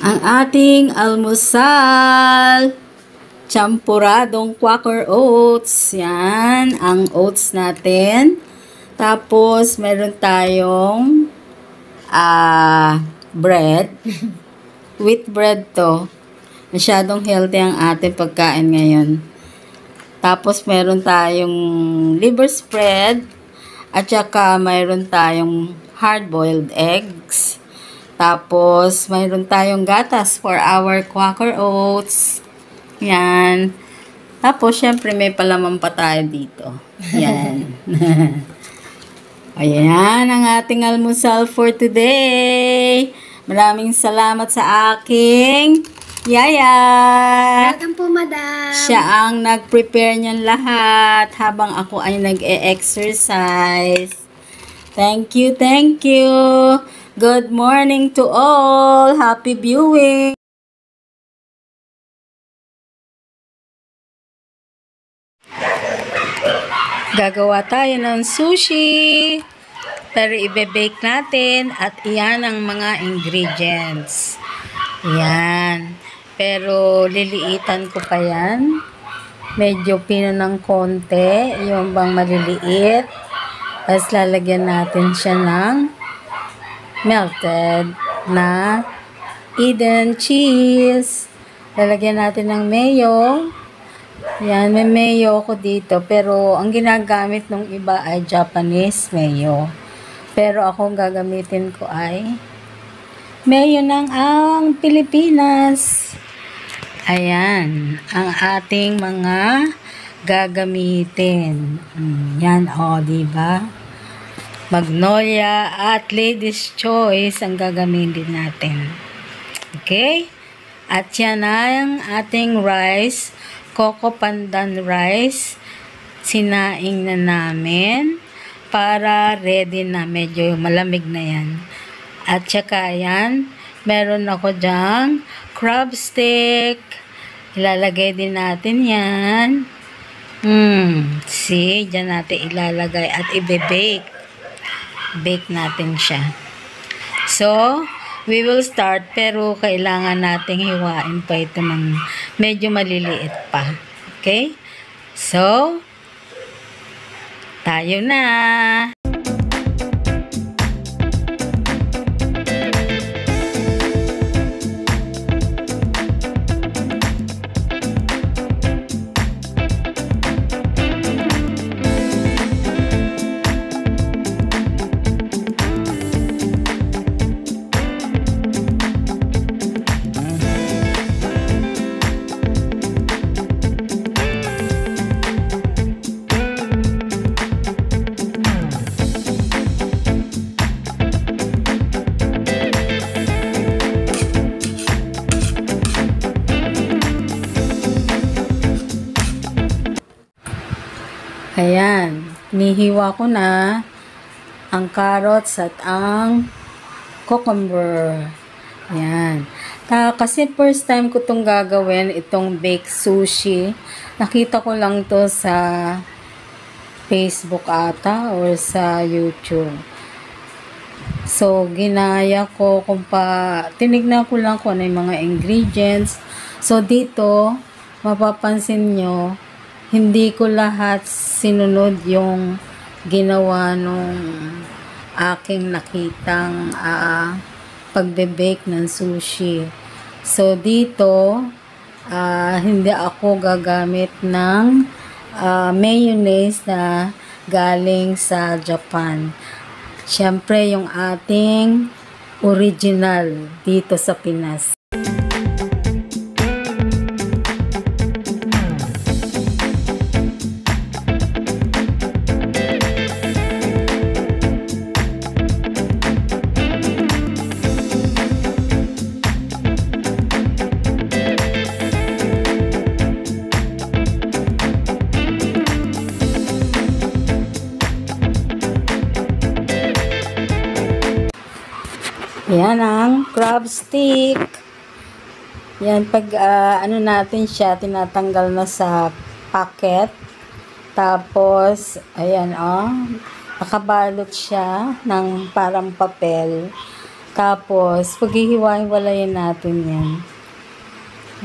Ang ating almusal, champuradong Quaker Oats. Yan, ang oats natin. Tapos, meron tayong bread. Wheat bread to. Masyadong healthy ang ating pagkain ngayon. Tapos, meron tayong liver spread. At saka, meron tayong hard-boiled eggs. Tapos, mayroon tayong gatas for our Quaker Oats. Yan. Tapos, syempre, may palaman pa tayo dito. Yan. Ayan ang ating almusal for today. Maraming salamat sa aking yaya. Welcome po, madam. Siya ang nag-prepare niyan lahat habang ako ay nag-e-exercise. Thank you, thank you. Good morning to all. Happy viewing. Gagawa tayo ng sushi. Pero ibe-bake natin at iyan ang mga ingredients. Yan. Pero liliitan ko pa yan. Medyo pino ng konti. Yung bang maliliit. Tapos lalagyan natin siya ng melted na Eden cheese. Lalagyan natin ng mayo. Yan, may mayo ko dito. Pero ang ginagamit ng iba ay Japanese mayo. Pero ako gagamitin ko ay mayo ng ang Pilipinas. Ayan, ang ating mga gagamitin. Yan, diba? Magnolia at Lady's Choice ang gagamitin natin. Okay? At yan ang ating rice, Coco Pandan rice. Sinaing na namin para ready na. Medyo malamig na yan. At saka yan, meron ako dyang crab stick. Ilalagay din natin yan. See, dyan natin ilalagay at ibe-bake. Bake natin siya. So, we will start pero kailangan nating hiwain pa ito ng medyo maliliit pa. Okay? So, tayo na! Ayan, nihiwa ko na ang carrots at ang cucumber. Ayan. Kasi first time ko itong gagawin, itong baked sushi. Nakita ko lang to sa Facebook ata or sa YouTube. So, ginaya ko tinignan ko lang kung ano yung mga ingredients. So, dito, mapapansin nyo, hindi ko lahat sinunod yung ginawa nung aking nakitang pagbe-bake ng sushi. So, dito, hindi ako gagamit ng mayonnaise na galing sa Japan. Siyempre, yung ating original dito sa Pinas. Yan ang crab stick. Yan, pag ano natin siya, tinatanggal na sa packet. Tapos, ayan nakabalot siya ng parang papel. Tapos, paghihiwa-hiwalayin natin yan.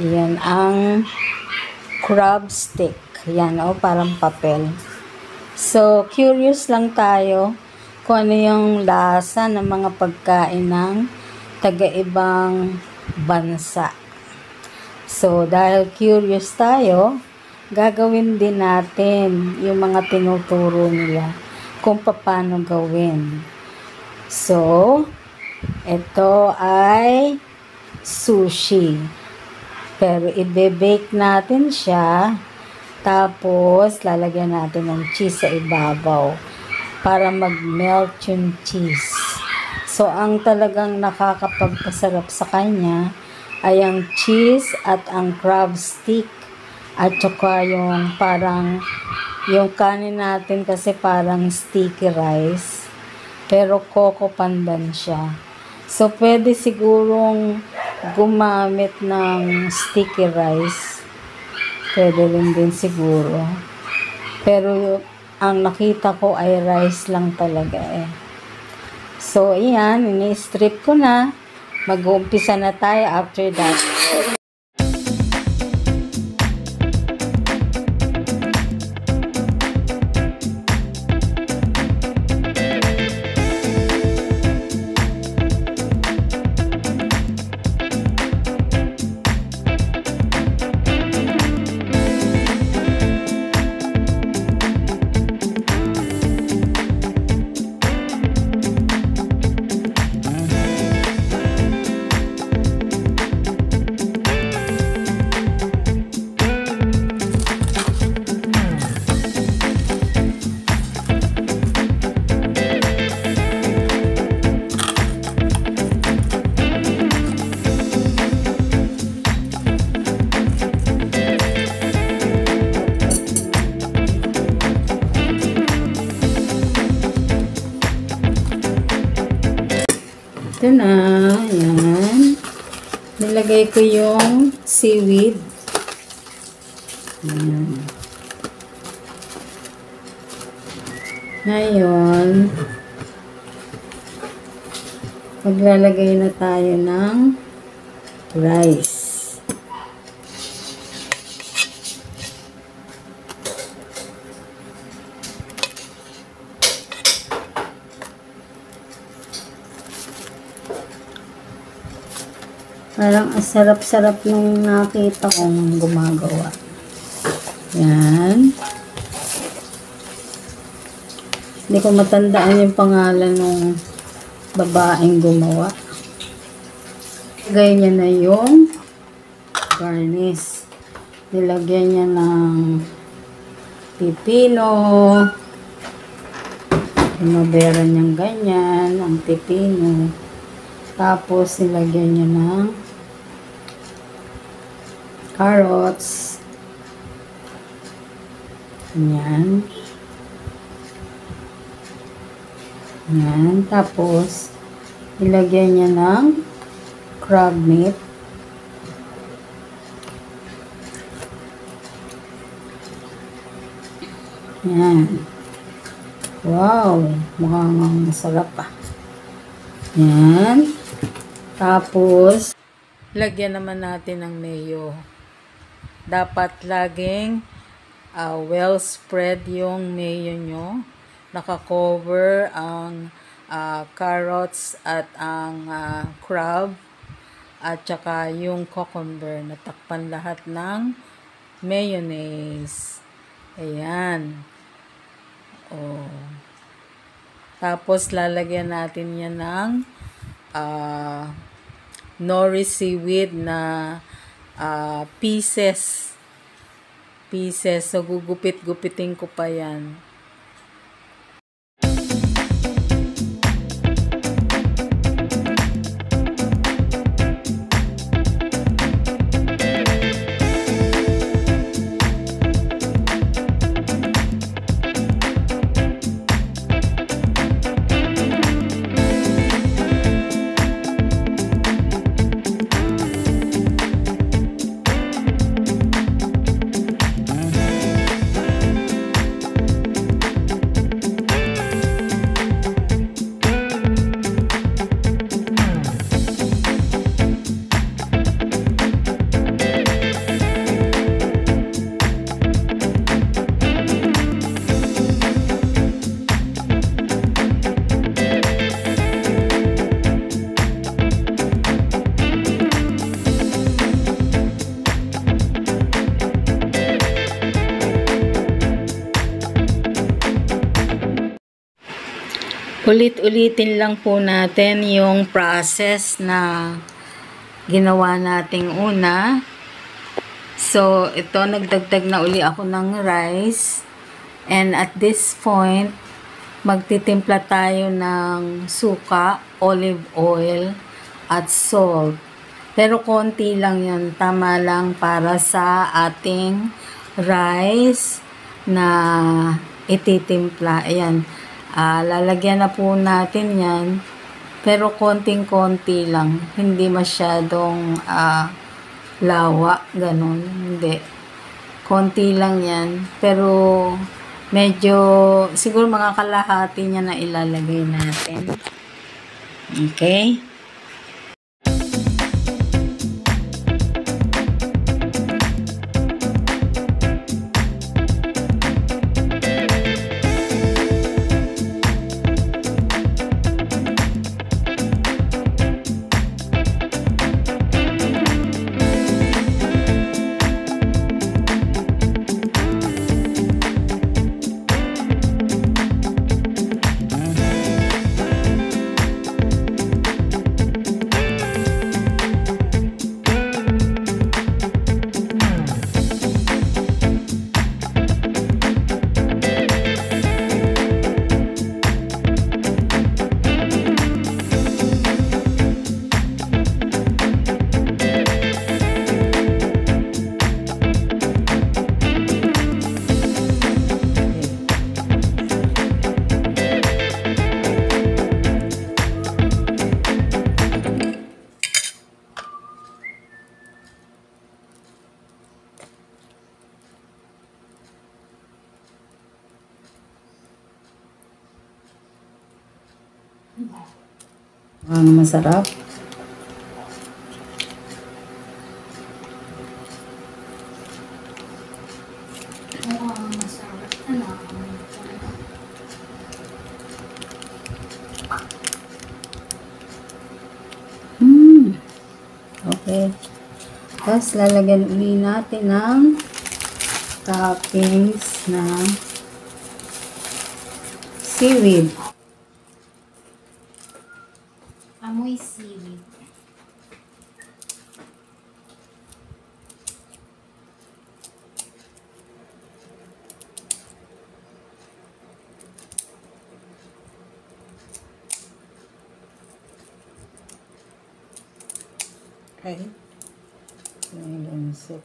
Yan ang crab stick. Yan, parang papel. So, curious lang tayo kung ano yung lasa ng mga pagkain ng taga-ibang bansa. So, dahil curious tayo, gagawin din natin yung mga tinuturo nila kung paano gawin. So, ito ay sushi. Pero i-bake natin siya. Tapos, lalagyan natin ng cheese sa ibabaw para mag-melt yung cheese. So, ang talagang nakakapagpasarap sa kanya ay ang cheese at ang crab stick. At saka yung parang, yung kanin natin kasi parang sticky rice. Pero coco pandan siya. So, pwede sigurong gumamit ng sticky rice. Pwede rin din siguro. Pero, ang nakita ko ay rice lang talaga eh. So, ayan, ini-strip ko na. Mag-uumpisa na tayo after that. Ito na, yan. Nilagay ko yung seaweed. Yan. Ngayon, maglalagay na tayo ng rice. Parang ang sarap-sarap nung nakita kong gumagawa. Yan. Hindi ko matandaan yung pangalan ng babaeng gumawa. Lagay niya na yung garnish. Nilagyan niya ng pipino. Pinabera niyang ganyan, ang pipino. Tapos, nilagyan niya ng carrots. Yan. Yan. Tapos, nilagyan niya ng crab meat. Yan. Wow! Mukhang masarap ah. Yan. Tapos, lagyan naman natin ng mayo. Dapat laging well spread yung mayo nyo. Nakakover ang carrots at ang crab at saka yung cucumber. Natakpan lahat ng mayonnaise. Ayan. Oh. Tapos, lalagyan natin yan ng nori seaweed na pieces. So, gugupit-gupitin ko pa yan. Ulit-ulitin lang po natin yung process na ginawa nating una. So, ito, nagdagdag na uli ako ng rice. And at this point, magtitimpla tayo ng suka, olive oil, at salt. Pero konti lang yun. Tama lang para sa ating rice na ititimpla. Ayan. Lalagyan na po natin yan. Pero konting-konti lang. Hindi masyadong lawa. Ganon. Hindi. Konti lang yan. Pero medyo siguro mga kalahati niya na ilalagay natin. Okay. Ang masarap. Okay. Tapos lalagyan uli natin ng toppings na seaweed. Amoy seaweed. Okay. Ayan, soup.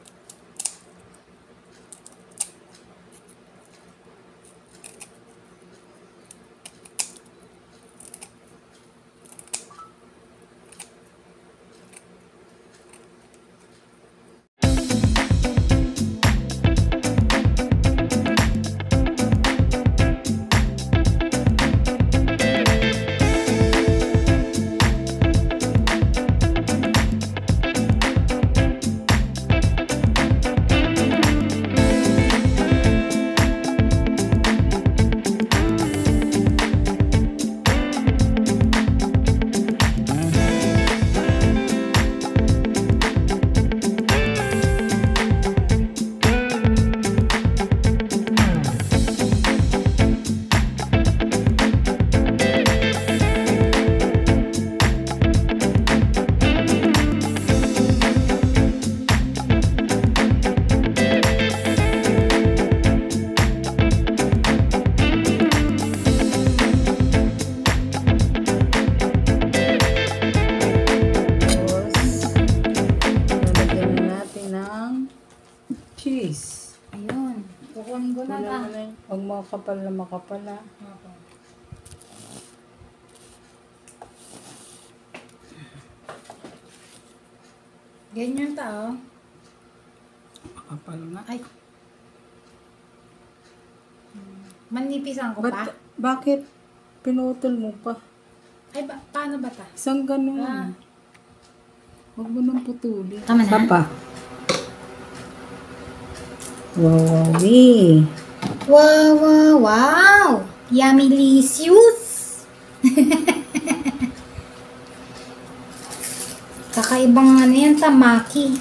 Cheese. Ayun. Kukunin ko na ba? Huwag makapal na makapal ha. Okay. Ganyan tao. Makapal nga. Ay. Manipisan ko pa? Bakit pinutol mo pa? Ay, paano ba ta? Isang ganun. Ah. Huwag mo nang putulin. Tama na? Pa. Wow, wow, Wow, wow, wow! Yummy licious! Kakaibang ano yan, tamaki.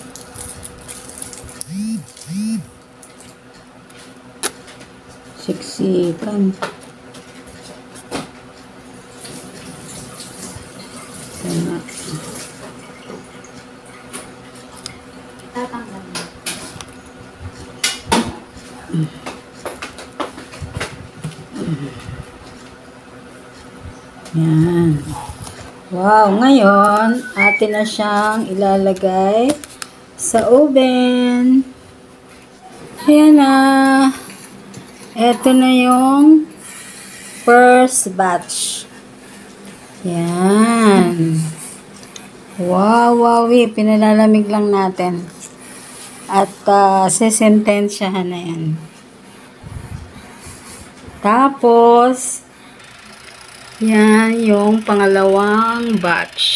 Siksikan. Yan na. Tatanggal mo. Yan. Wow, ngayon, atin na siyang ilalagay sa oven. Ayan na. Ito na yung first batch. Yan. Wow, wow, pinalalamig lang natin. At sesentensyahan na yan. Tapos, yan yung pangalawang batch.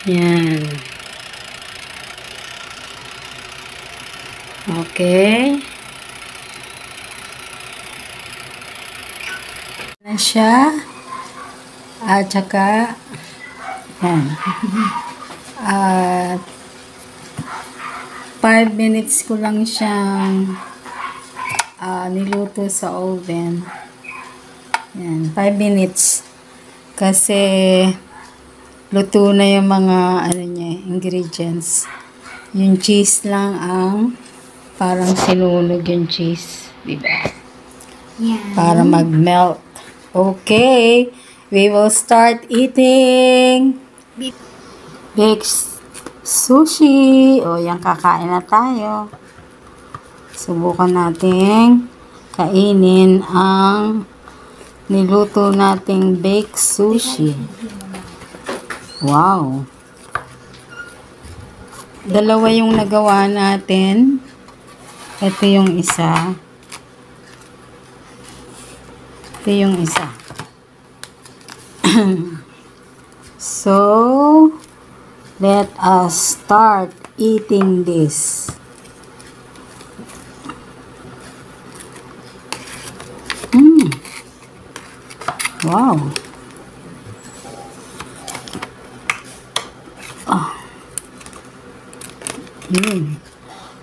Yan. Okay. Na siya. At saka, yan. At 5 minutes ko lang siyang niluto sa oven. Yan, 5 minutes. Kasi luto na yung mga ingredients. Yung cheese lang ang parang sinulog yung cheese, diba? Yan. Para mag-melt. Okay, we will start eating baked sushi. O, yan, kakain na tayo. Subukan natin kainin ang niluto nating baked sushi. Wow. Dalawa yung nagawa natin. Ito yung isa. Ito yung isa. So, let us start eating this. Wow.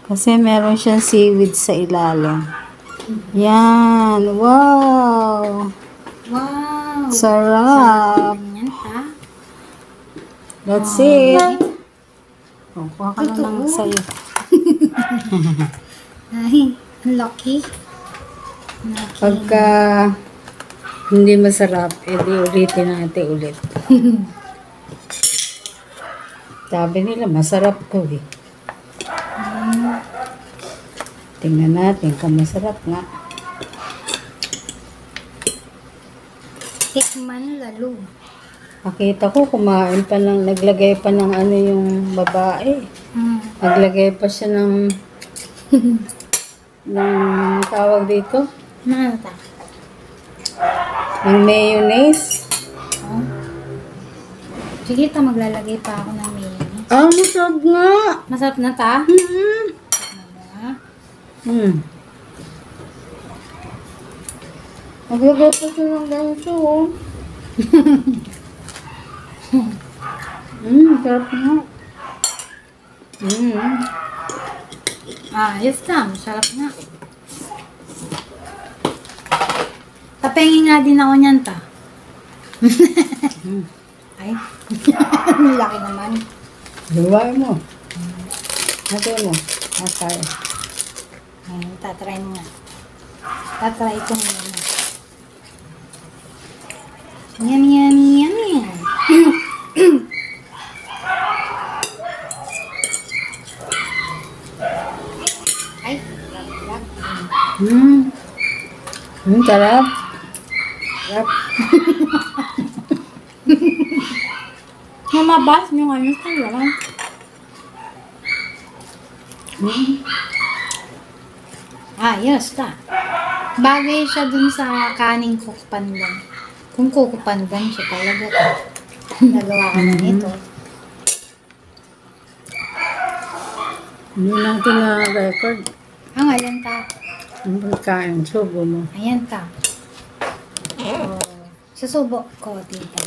Kasi meron siyang seaweed sa ilalim. Yan. Wow. Wow. Sarap. Yan ha. That's it. Oh, kuha ka na lang sa'yo. Ay, ang lucky. Pagka hindi masarap, edi ulitin natin ulit. Sabi nila, masarap to eh. Tingnan natin kung masarap nga. Tikman lalo. Nakita ko, kumain pa lang, naglagay pa ng yung babae. Naglagay pa siya ng tawag dito, Ano ta? ng mayonnaise. Oh. Sige ta, maglalagay pa ako ng mayonnaise. Masarap nga. Masarap na ta? Naglagay pa siya ng ganito, oh. Sarap nga. Yes ta, masarap na. Tapengin nga din ako niyan ta. Ay, laki naman. Luwain mo. Natin mo. Asay. Ay, tatry mo nga. Tatry ko muna. Yum, yum, yum, yum. Ay, lag. Sarap. Sarap. Mamabas yung ano sa laman. Yes ta. Bagay siya dun sa kaning kukupandan. Kung kukupandan siya talaga ta. Nagawa ka na nito. Hindi natin na-record. Ayan ta. Ang pagkain. Subo mo. Ayan ta. Susubo ko dito.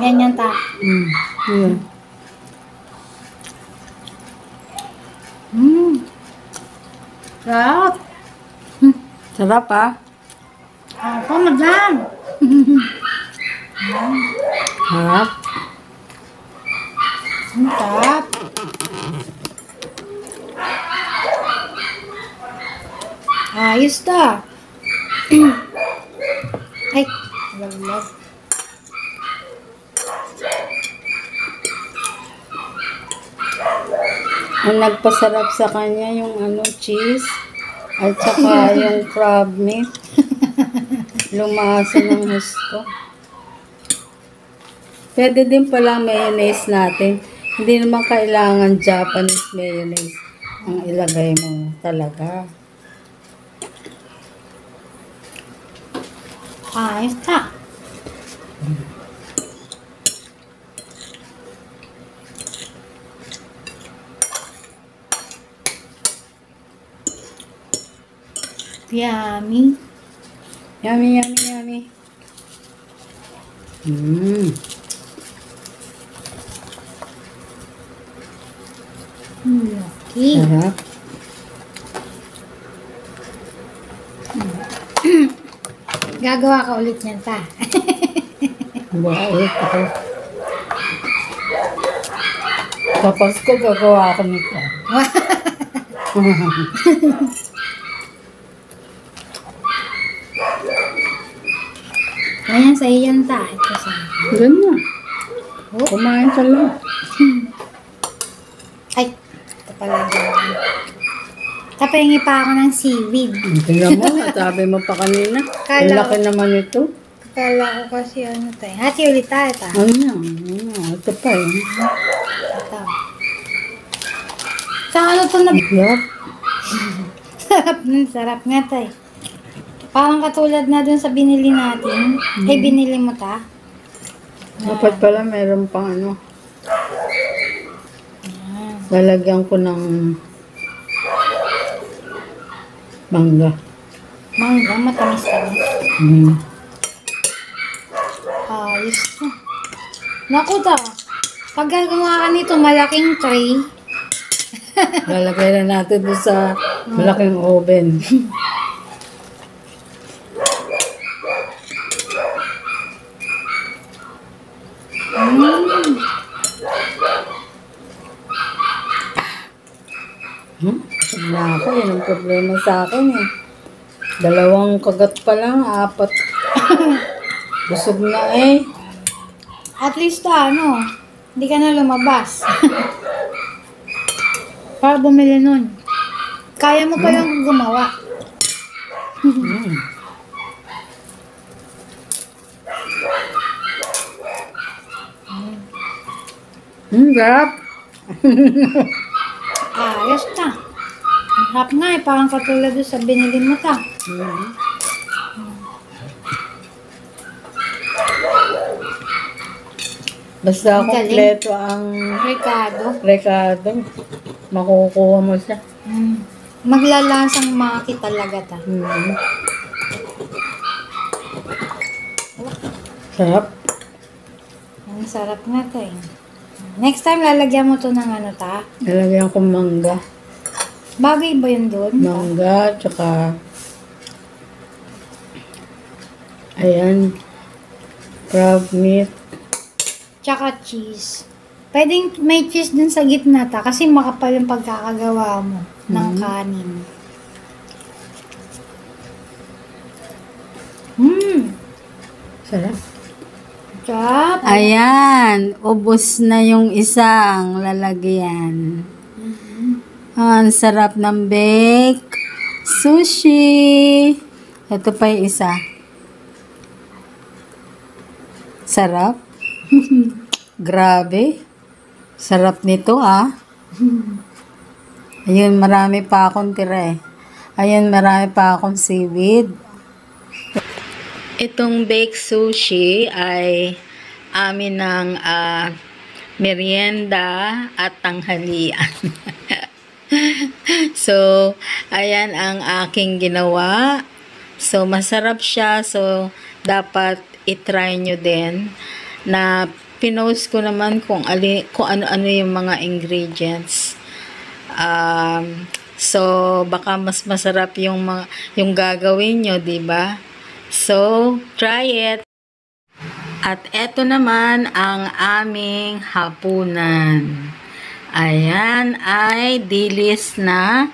Yan yan ta. Yun. Sarap. Sarap ah. Madam. Harap. Ang tap. Ayos ta. Ay, laglag. Ang nagpasarap sa kanya yung cheese at saka yung crab meat. Lumasa ng husto. Pwede din pala mayonnaise natin. Hindi naman kailangan Japanese mayonnaise ang ilagay mo talaga. Ayos ta. Yummy. Yummy, yummy, yummy. Lucky. Sarap. Gagawa ka ulit niyan ta. Wow, ako. Tapos ko gagawa ako nito. Ayan, sa iyan ta. Ito sa Ganyan. Kumain ka lang. Ay, ito pala dyan. Kapahingi pa ako ng seaweed. Tingnan mo, sabi mo pa kanina. Ang laki naman ito. Akala ko kasi ano tayo. Hati ulit tayo ta. Ano yan? Ito pa eh. Ito. Sa ano to na... Yup. Sarap nga tayo. Parang katulad na dun sa binili natin. Ay, binili mo ta? Dapat pala meron pang lalagyan ko ng mangga. Mangga, matamis ka rin. Ayos to. Naku ta. Pag gagawa ka nito, malaking tray. Lalagay na natin doon sa malaking oven. Busog na ako. Yan ang problema sa akin eh. 2 kagat pa lang, 4. Busog na eh. At least hindi ka na lumabas. Para bumili nun. Kaya mo pa yung gumawa. Sarap. Ayos ta. Ang harap nga eh. Parang katulad doon sa binili mo ta. Basta Ang galing. kompleto ang Ricardo. makukuha mo siya. Maglalasang maki talaga ta. Sarap. Ang sarap nga ta eh. Next time lalagyan mo to ng ta? Nalagyan ko mangga. Bagay ba yun doon? Mangga, tsaka ayan, crab meat. Tsaka cheese. Pwedeng may cheese dun sa gitna ta kasi makapal yung pagkakagawa mo ng kanin. Sarap. Sarap. Ayan, ubos na yung isang lalagyan. Ang sarap ng bake sushi. Ito pa yung isa. Sarap. Grabe. Sarap nito Ayun, marami pa akong tira eh. Ayun, marami pa akong seaweed. Itong baked sushi ay amin ng merienda at tanghalian. So, ayan ang aking ginawa. So, masarap siya. So, dapat i-try nyo din. Na pinost ko naman kung ano-ano yung mga ingredients. So, baka mas masarap yung gagawin nyo, diba? So, try it. At eto naman ang aming hapunan. Ayan ay dilis na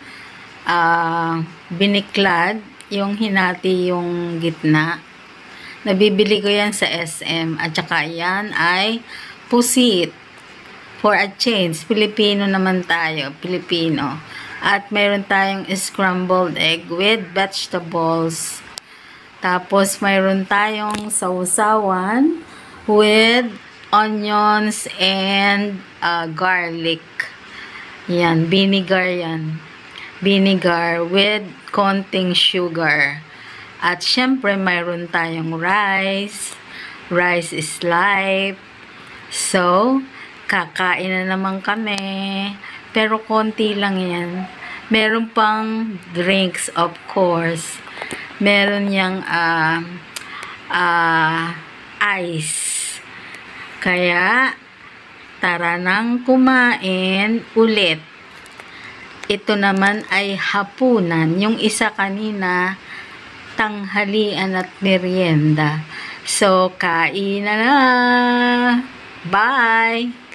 biniklad, yung hinati yung gitna. Nabibili ko yan sa SM. At saka yan ay pusit. For a change, Filipino naman tayo. Filipino. At meron tayong scrambled egg with vegetables. Tapos mayroon tayong sausawan with onions and garlic. Yan, vinegar yan. Vinegar with konting sugar. At syempre mayroon tayong rice. Rice is life. So, kakain na naman kami. Pero konti lang yan. Meron pang drinks, of course. Meron yang ice. Kaya, tara nang kumain ulit. Ito naman ay hapunan. Yung isa kanina, tanghalian at merienda. So, kain na na. Bye!